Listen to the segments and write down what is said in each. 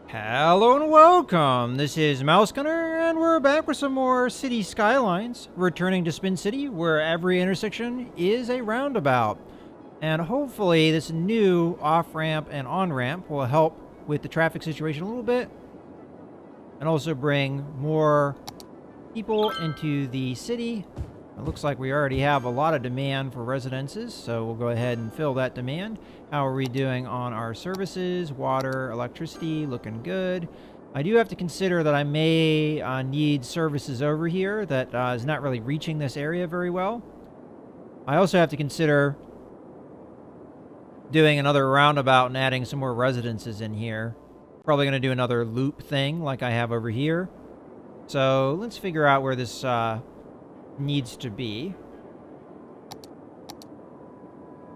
Hello and welcome. This is Mouse Gunner, and we're back with some more City Skylines, returning to Spin City, where every intersection is a roundabout. And hopefully this new off-ramp and on-ramp will help with the traffic situation a little bit, and also bring more people into the city. It looks like we already have a lot of demand for residences, so we'll go ahead and fill that demand. How are we doing on our services? Water, electricity, looking good. I do have to consider that I may need services over here that is not really reaching this area very well. I also have to consider doing another roundabout and adding some more residences in here. Probably going to do another loop thing like I have over here. So let's figure out where this needs to be.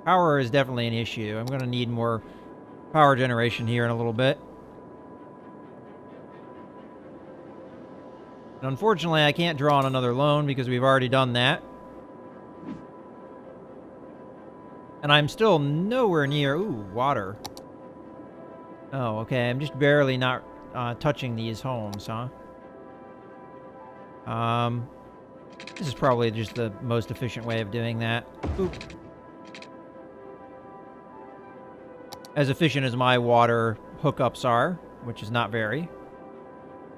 Power is definitely an issue. I'm going to need more power generation here in a little bit. And unfortunately, I can't draw on another loan because we've already done that. And I'm still nowhere near... Ooh, water. Oh, okay. I'm just barely not touching these homes, huh? This is probably just the most efficient way of doing that. Oop. As efficient as my water hookups are, which is not very.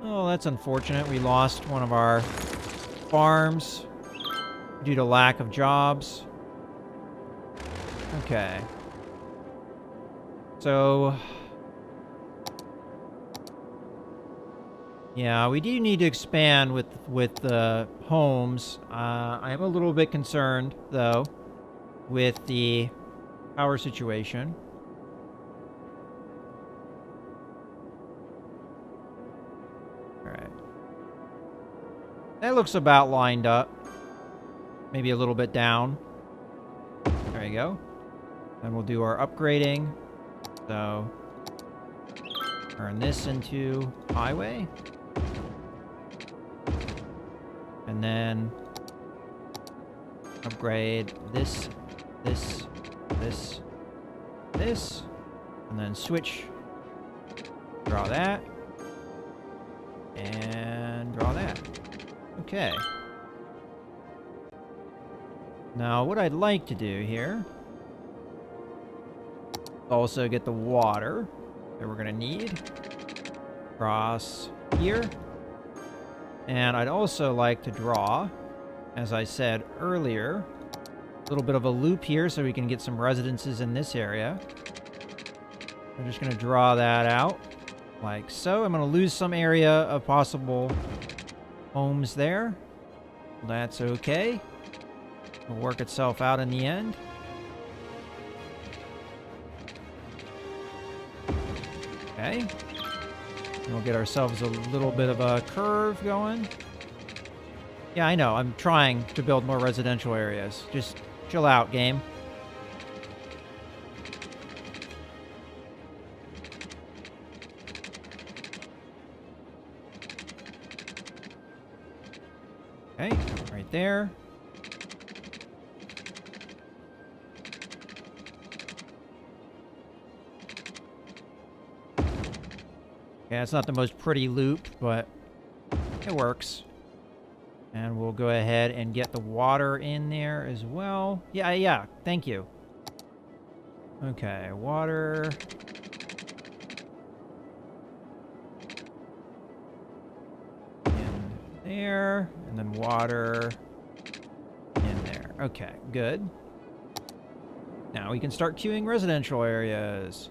Oh, that's unfortunate. We lost one of our farms due to lack of jobs. Okay. So... yeah, we do need to expand with the homes. I am a little bit concerned, though, with the power situation. Alright. That looks about lined up. Maybe a little bit down. There you go. Then we'll do our upgrading. So, turn this into highway. And then upgrade this, this, and then switch, draw that, and draw that. Okay. Now, what I'd like to do here, also get the water that we're going to need across here. And I'd also like to draw, as I said earlier, a little bit of a loop here so we can get some residences in this area. I'm just going to draw that out like so. I'm going to lose some area of possible homes there. That's okay. It'll work itself out in the end. Okay. And we'll get ourselves a little bit of a curve going. Yeah, I know. I'm trying to build more residential areas. Just chill out, game. Okay, right there. Yeah, it's not the most pretty loop, but it works. And we'll go ahead and get the water in there as well. Yeah, thank you. Okay, water. In there, and then water in there. Okay, good. Now we can start queuing residential areas.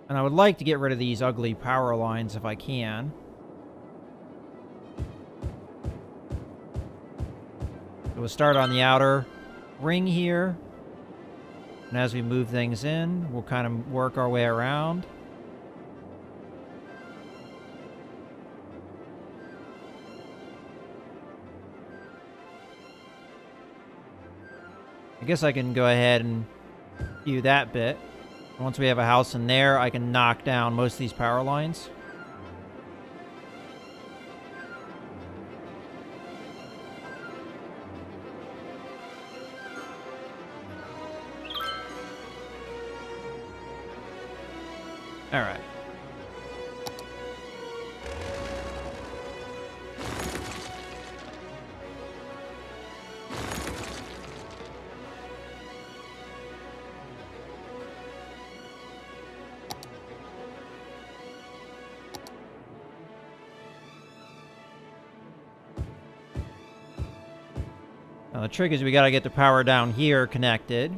And I would like to get rid of these ugly power lines if I can. So we'll start on the outer ring here. And as we move things in, we'll kind of work our way around. I guess I can go ahead and do that bit. Once we have a house in there, I can knock down most of these power lines. All right. Now, the trick is we got to get the power down here connected.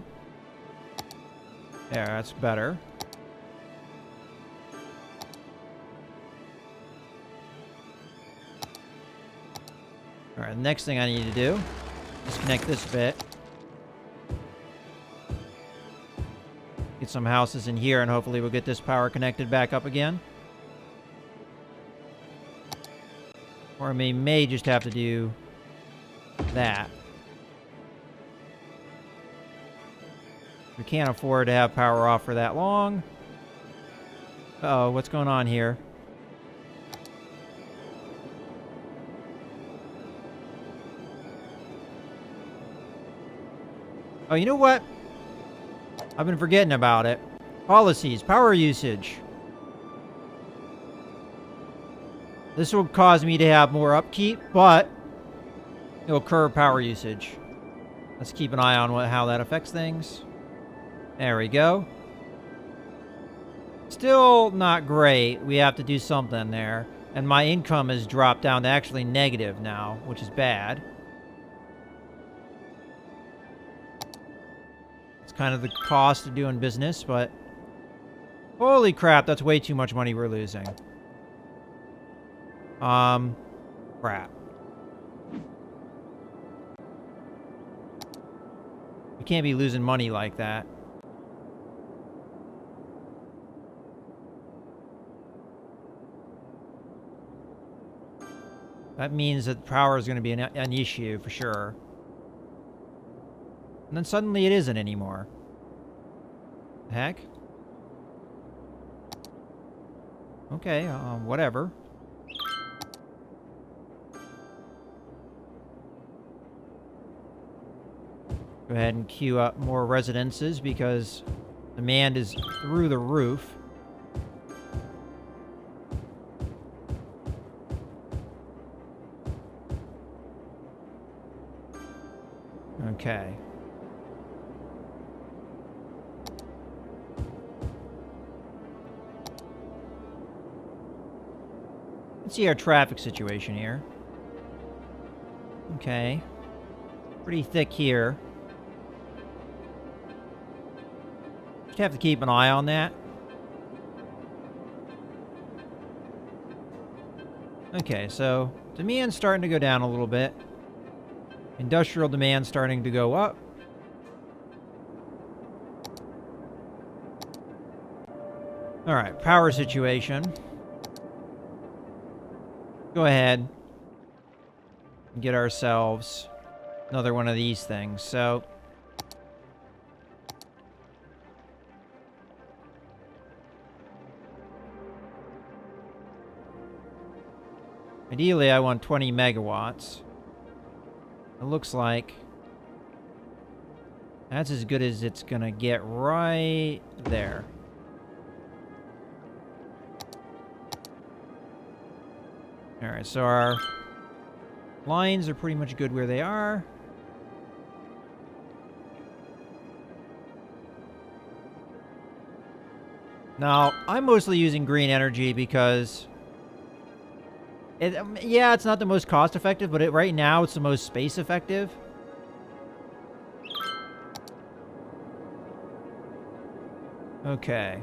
There, that's better. All right, the next thing I need to do is connect this bit. Get some houses in here, and hopefully we'll get this power connected back up again. Or we may just have to do that. We can't afford to have power off for that long. Uh-oh, what's going on here? Oh, you know what? I've been forgetting about it. Policies, power usage. This will cause me to have more upkeep, but it'll curb power usage. Let's keep an eye on how that affects things. There we go. Still not great. We have to do something there. And my income has dropped down to actually negative now, which is bad. It's kind of the cost of doing business, but holy crap, that's way too much money we're losing. Crap. We can't be losing money like that. That means that power is going to be an issue for sure. And then suddenly it isn't anymore. The heck? Okay, whatever. Go ahead and queue up more residences because demand is through the roof. Okay. Let's see our traffic situation here. Okay. Pretty thick here. Just have to keep an eye on that. Okay, so demand's starting to go down a little bit. Industrial demand starting to go up. All right, power situation. Go ahead and get ourselves another one of these things. So ideally I want 20 megawatts. It looks like that's as good as it's gonna get right there. Alright, so our lines are pretty much good where they are. Now, I'm mostly using green energy because yeah, it's not the most cost effective, but right now it's the most space effective. Okay.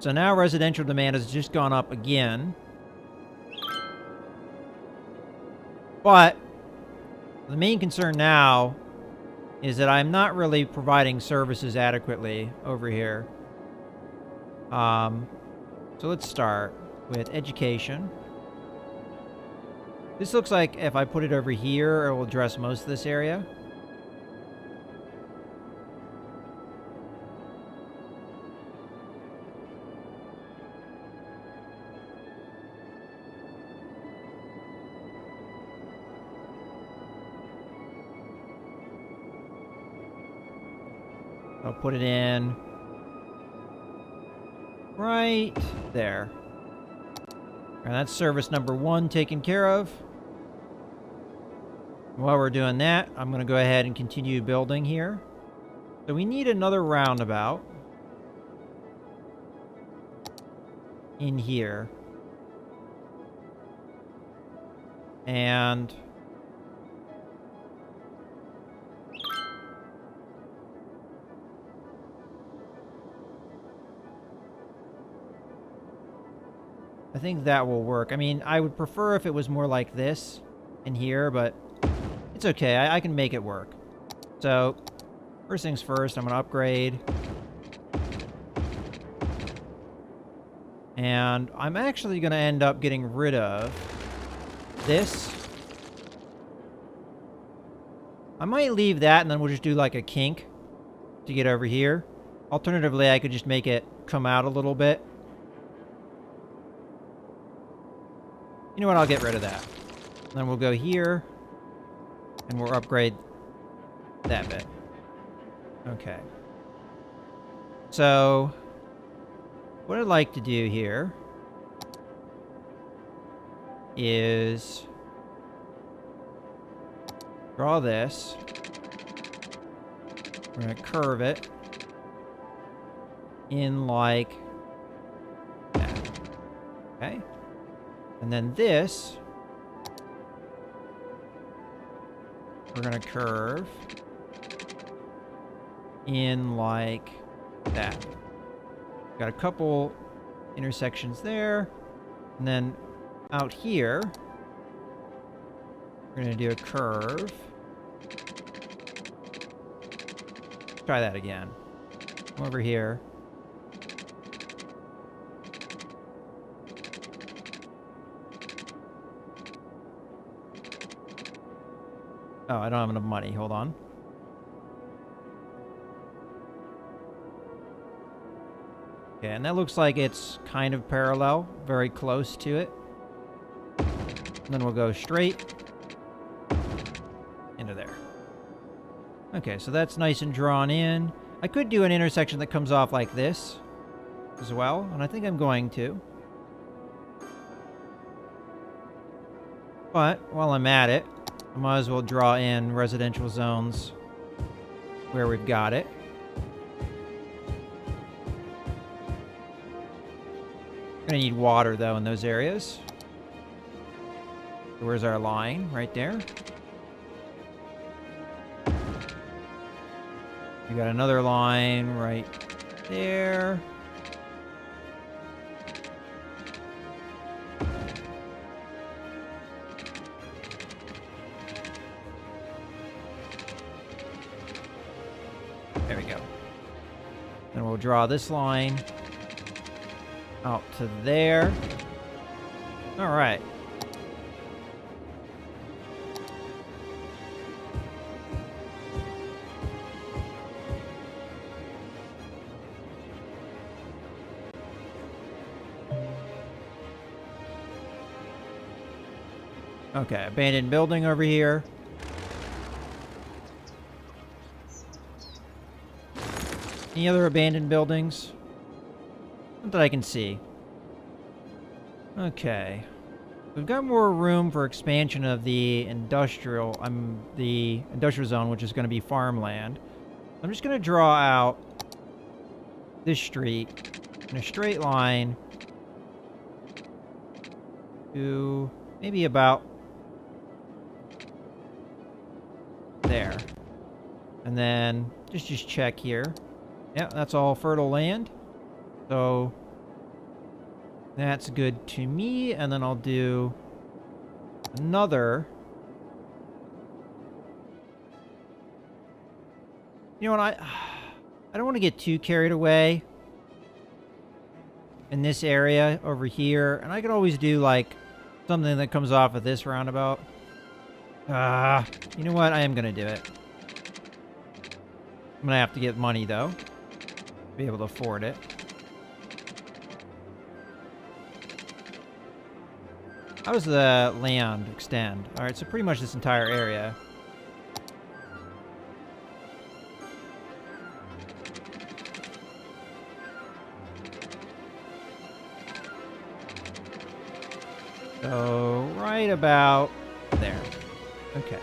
So now residential demand has just gone up again. But the main concern now is that I'm not really providing services adequately over here. So let's start with education. This looks like if I put it over here, it will address most of this area. I'll put it in right there. And that's service number 1 taken care of. While we're doing that, I'm going to go ahead and continue building here. So we need another roundabout in here. And I think that will work. I mean, I would prefer if it was more like this in here, but it's okay. I can make it work. So, first things first, I'm going to upgrade. And I'm actually going to end up getting rid of this. I might leave that and then we'll just do like a kink to get over here. Alternatively, I could just make it come out a little bit. You know what? I'll get rid of that. Then we'll go here and we'll upgrade that bit. Okay. So, what I'd like to do here is draw this. We're going to curve it in like that. Okay. And then this, we're going to curve in like that. Got a couple intersections there. And then out here, we're going to do a curve. Try that again. Come over here. Oh, I don't have enough money. Hold on. Okay, and that looks like it's kind of parallel, very close to it. And then we'll go straight into there. Okay, so that's nice and drawn in. I could do an intersection that comes off like this as well, and I think I'm going to. But while I'm at it, I might as well draw in residential zones where we've got it. Gonna need water though in those areas. Where's our line? Right there. We got another line right there. There we go. Then we'll draw this line out to there. All right. Okay, abandoned building over here. Any other abandoned buildings? Not that I can see. Okay. We've got more room for expansion of the industrial zone, which is going to be farmland. I'm just going to draw out this street in a straight line to maybe about there. And then just check here. Yeah, that's all fertile land. So that's good to me. And then I'll do another. You know what? I don't want to get too carried away in this area over here. And I could always do like something that comes off of this roundabout. You know what? I am going to do it. I'm going to have to get money though. Be able to afford it. How does the land extend? Alright, so pretty much this entire area. So right about there. Okay.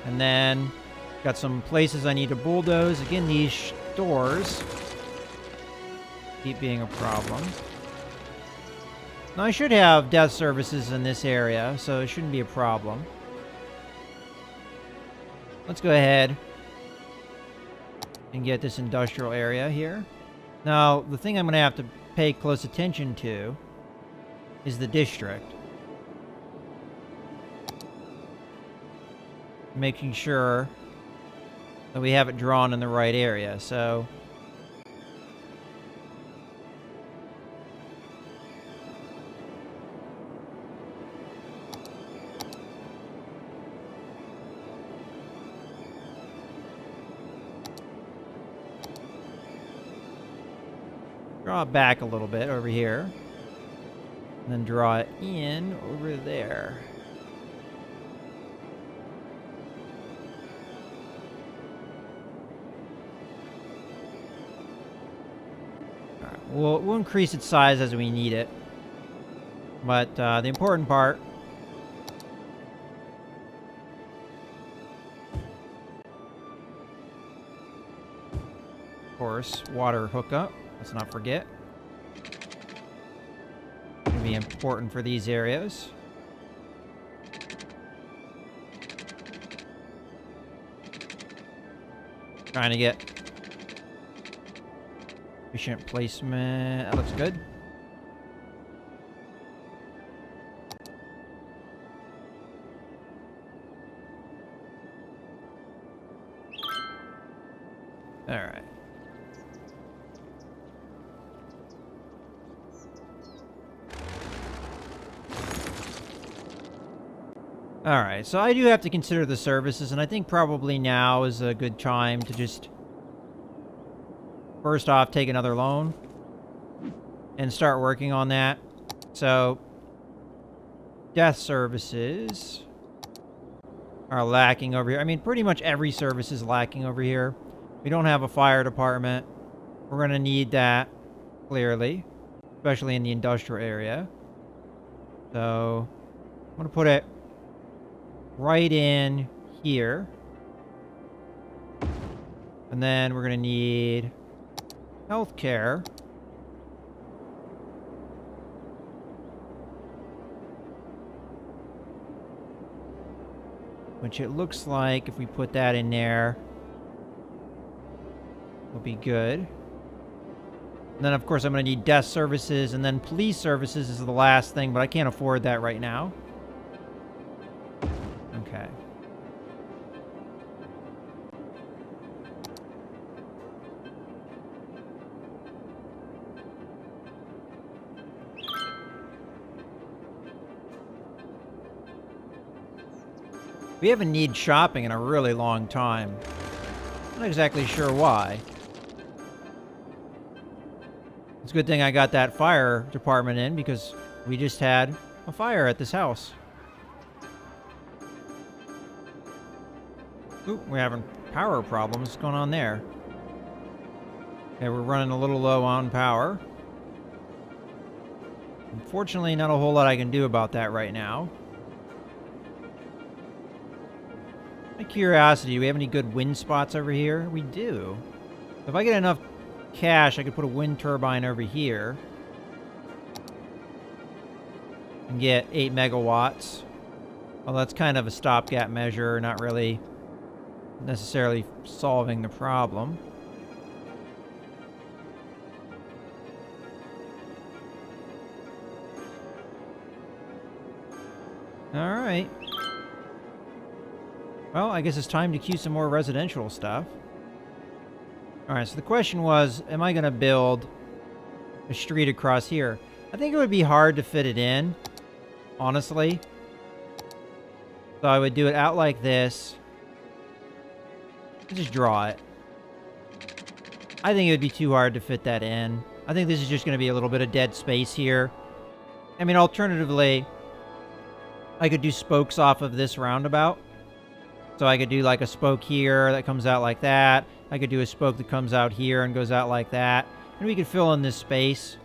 And then got some places I need to bulldoze. Again, these stores keep being a problem. Now, I should have death services in this area, so it shouldn't be a problem. Let's go ahead and get this industrial area here. Now, the thing I'm going to have to pay close attention to is the district. Making sure that we have it drawn in the right area, so... Draw it back a little bit over here. And then draw it in over there. Alright, we'll increase its size as we need it. But the important part of course, water hookup. Let's not forget. Gonna be important for these areas. Trying to get efficient placement. That looks good. All right. Alright, so I do have to consider the services, and I think probably now is a good time to just first off take another loan and start working on that. So, death services are lacking over here. I mean, pretty much every service is lacking over here. We don't have a fire department. We're going to need that, clearly, especially in the industrial area. So, I'm going to put it right in here. And then we're going to need healthcare. Which it looks like if we put that in there, will be good. And then, of course, I'm going to need death services, and then police services is the last thing, but I can't afford that right now. Okay. We haven't needed shopping in a really long time. Not exactly sure why. It's a good thing I got that fire department in, because we just had a fire at this house. Ooh, we're having power problems. What's going on there? Okay, we're running a little low on power. Unfortunately, not a whole lot I can do about that right now. My curiosity, do we have any good wind spots over here? We do. If I get enough cash, I could put a wind turbine over here. And get 8 megawatts. Well, that's kind of a stopgap measure, not really necessarily solving the problem. Alright. Well, I guess it's time to queue some more residential stuff. Alright, so the question was, am I going to build a street across here? I think it would be hard to fit it in, honestly. So I would do it out like this. Just draw it. I think it would be too hard to fit that in. I think this is just going to be a little bit of dead space here. I mean, alternatively, I could do spokes off of this roundabout. So I could do like a spoke here that comes out like that. I could do a spoke that comes out here and goes out like that. And we could fill in this space.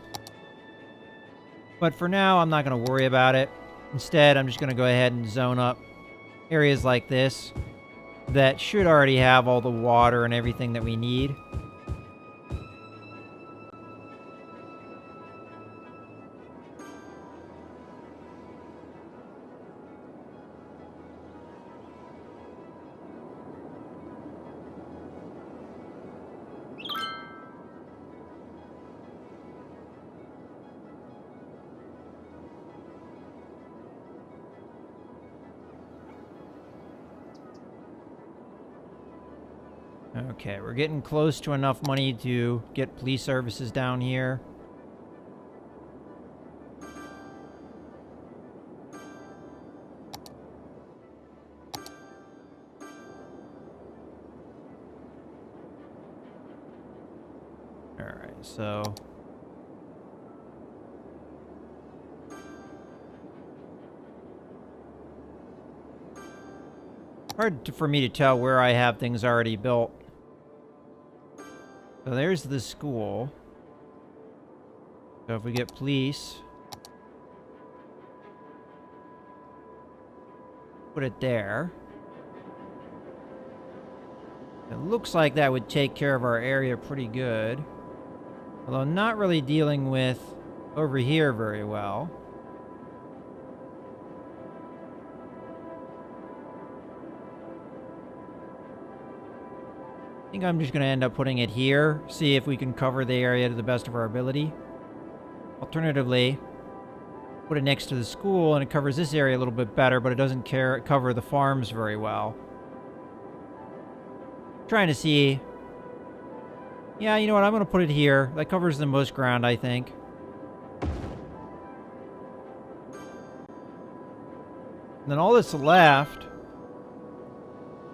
But for now, I'm not going to worry about it. Instead, I'm just going to go ahead and zone up areas like this that should already have all the water and everything that we need. Okay, we're getting close to enough money to get police services down here. Alright, so... for me to tell where I have things already built. So there's the school. So if we get police, put it there. It looks like that would take care of our area pretty good. Although not really dealing with over here very well. I think I'm just going to end up putting it here, see if we can cover the area to the best of our ability. Alternatively, put it next to the school and it covers this area a little bit better, but it doesn't cover the farms very well. Trying to see... Yeah, you know what, I'm going to put it here. That covers the most ground, I think. And then all that's left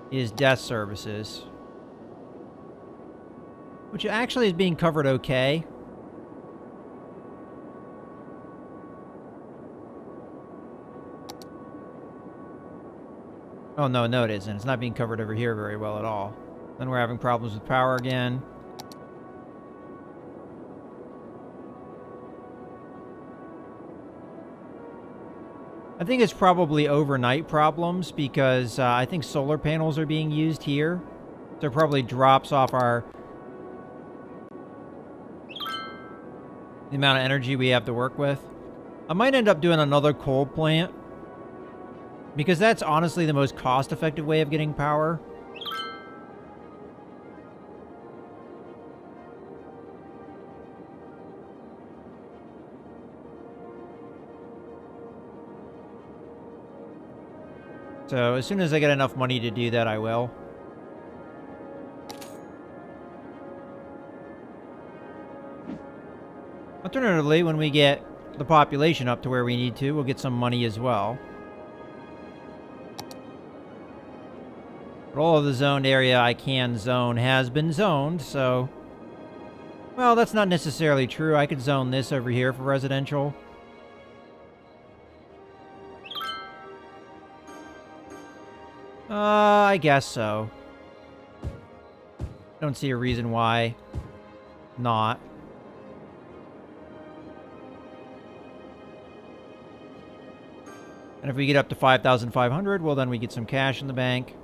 is death services. Which actually is being covered okay. Oh, no, it isn't. It's not being covered over here very well at all. Then we're having problems with power again. I think it's probably overnight problems because I think solar panels are being used here. So it probably drops off the amount of energy we have to work with. I might end up doing another coal plant, because that's honestly the most cost-effective way of getting power. So as soon as I get enough money to do that, I will. Alternatively, when we get the population up to where we need to, we'll get some money as well. But all of the zoned area I can zone has been zoned, so... Well, that's not necessarily true. I could zone this over here for residential. I guess so. Don't see a reason why not. And if we get up to 5,500, well, then we get some cash in the bank.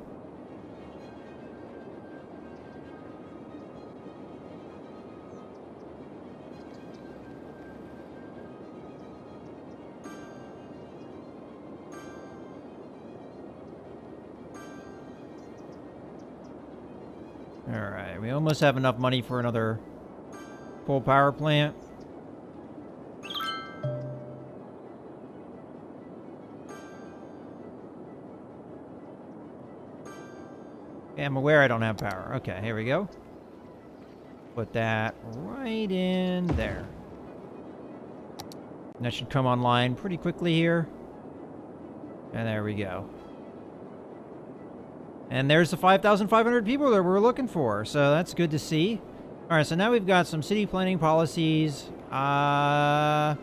Alright, we almost have enough money for another coal power plant. I'm aware I don't have power. Okay, here we go. Put that right in there. And that should come online pretty quickly here. And there we go. And there's the 5,500 people that we're looking for. So that's good to see. Alright, so now we've got some city planning policies. And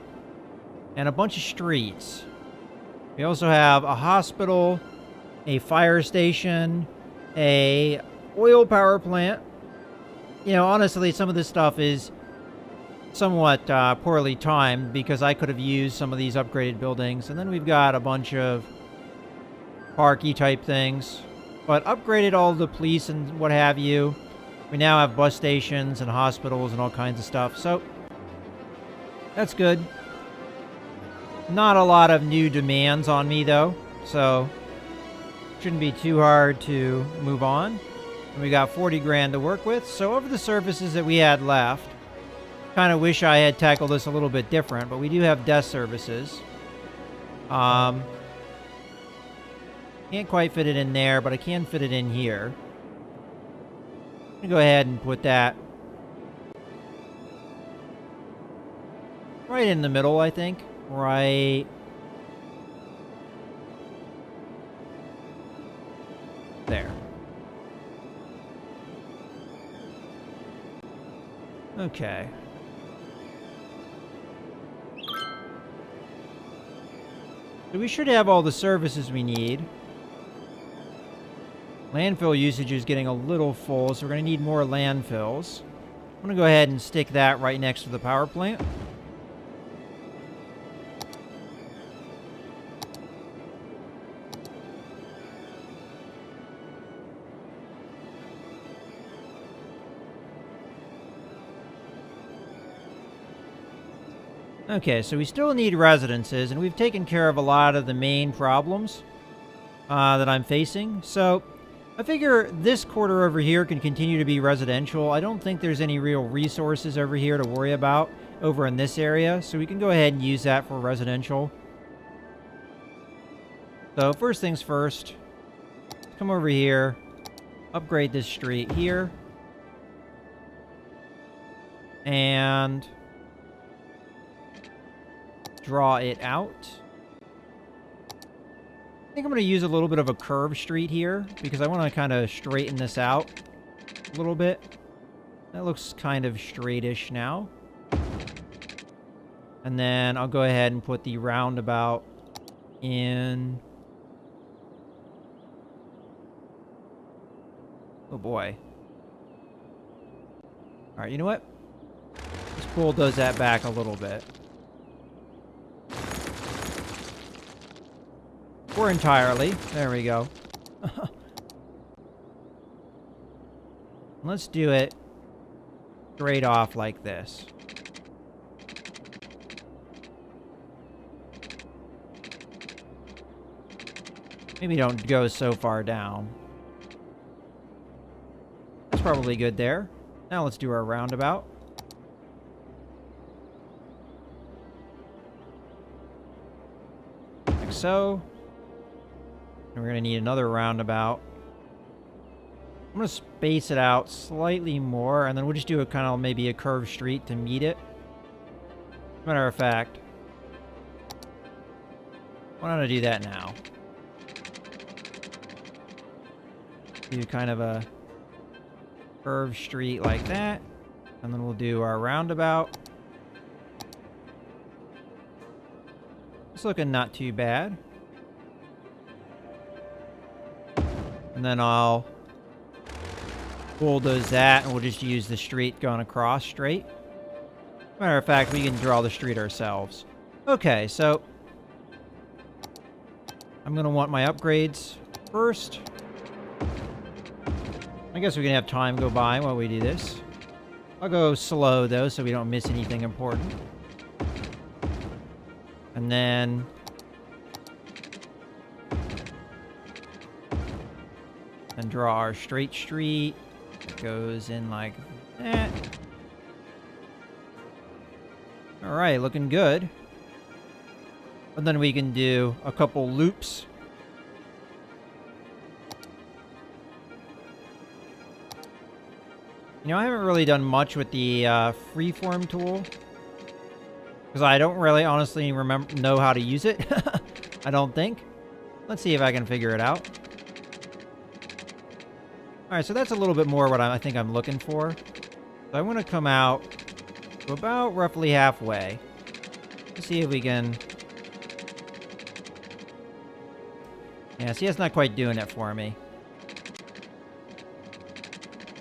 a bunch of streets. We also have a hospital, a fire station, a oil power plant. You know, honestly, some of this stuff is somewhat poorly timed because I could have used some of these upgraded buildings. And then we've got a bunch of parky type things, but upgraded all the police and what have you. We now have bus stations and hospitals and all kinds of stuff, so that's good. Not a lot of new demands on me though, so shouldn't be too hard to move on. And we got 40 grand to work with, so over the services that we had left, kind of wish I had tackled this a little bit different, but we do have desk services. Can't quite fit it in there, but I can fit it in here. I'm gonna go ahead and put that right in the middle, I think. Right there. Okay. So we should have all the services we need. Landfill usage is getting a little full, so we're going to need more landfills. I'm going to go ahead and stick that right next to the power plant. Okay, so we still need residences, and we've taken care of a lot of the main problems that I'm facing. So I figure this quarter over here can continue to be residential. I don't think there's any real resources over here to worry about over in this area, so we can go ahead and use that for residential. So first things first, come over here, upgrade this street here, and draw it out. I think I'm going to use a little bit of a curved street here because I want to kind of straighten this out a little bit. That looks kind of straightish now. And then I'll go ahead and put the roundabout in. Oh boy. Alright, you know what? Let's bulldoze that back a little bit. Or entirely. There we go. Let's do it straight off like this. Maybe don't go so far down. That's probably good there. Now let's do our roundabout. Like so. And we're going to need another roundabout. I'm going to space it out slightly more, and then we'll just do a kind of maybe a curved street to meet it. Matter of fact, why don't I do that now? Do kind of a curved street like that, and then we'll do our roundabout. It's looking not too bad. And then I'll bulldoze that, and we'll just use the street going across straight. Matter of fact, we can draw the street ourselves. Okay, so I'm going to want my upgrades first. I guess we can have time go by while we do this. I'll go slow, though, so we don't miss anything important. And then draw our straight street. It goes in like that. Alright, looking good. And then we can do a couple loops. You know, I haven't really done much with the freeform tool. Because I don't really honestly know how to use it. I don't think. Let's see if I can figure it out. Alright, so that's a little bit more what I think I'm looking for. So I want to come out to about roughly halfway. Let's see if we can... Yeah, see, that's not quite doing it for me.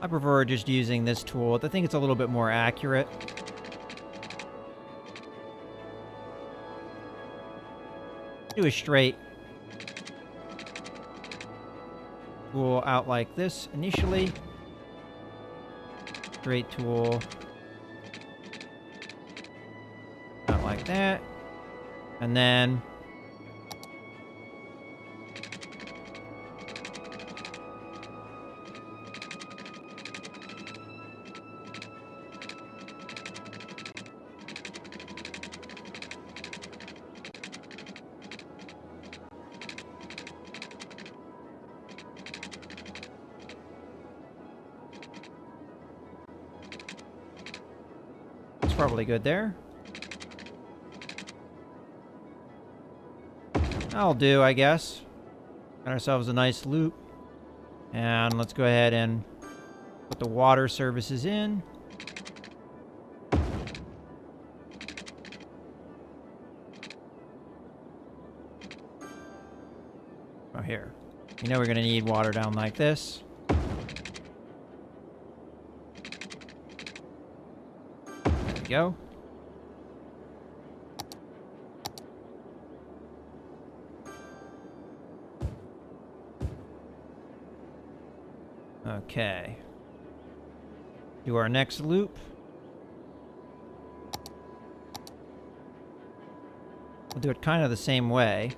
I prefer just using this tool. I think it's a little bit more accurate. Do a straight tool out like this initially. Straight tool out like that. And then it's probably good there. That'll do, I guess. Got ourselves a nice loop. And let's go ahead and put the water services in. Oh, here. You know we're going to need water down like this. There we go. Okay. Do our next loop. We'll do it kind of the same way.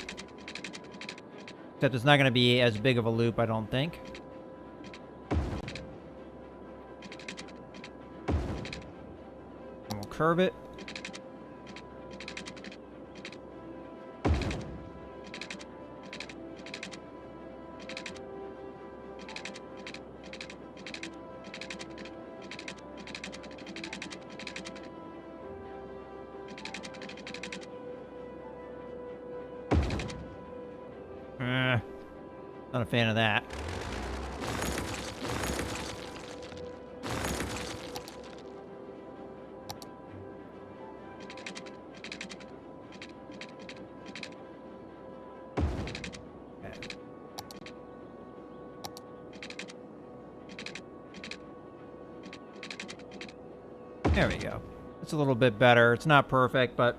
Except it's not going to be as big of a loop, I don't think. And we'll curve it. Not a fan of that. Okay. There we go. It's a little bit better. It's not perfect, but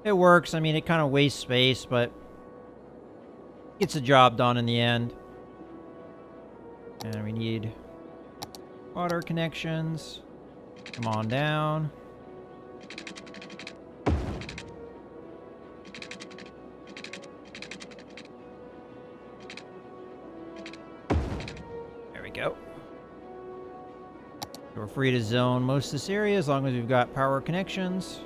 it works. I mean, it kind of wastes space, but gets the job done in the end. And we need water connections. Come on down. There we go. We're free to zone most of this area as long as we've got power connections.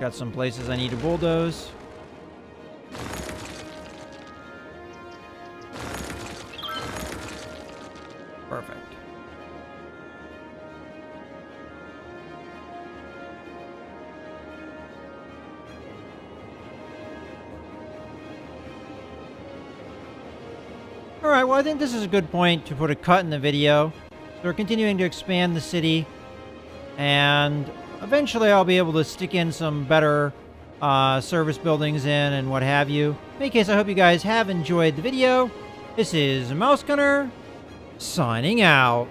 Got some places I need to bulldoze. Perfect. Alright, well I think this is a good point to put a cut in the video. So we're continuing to expand the city, and eventually I'll be able to stick in some better service buildings in and what have you. In any case, I hope you guys have enjoyed the video. This is Mouse Gunner, signing out.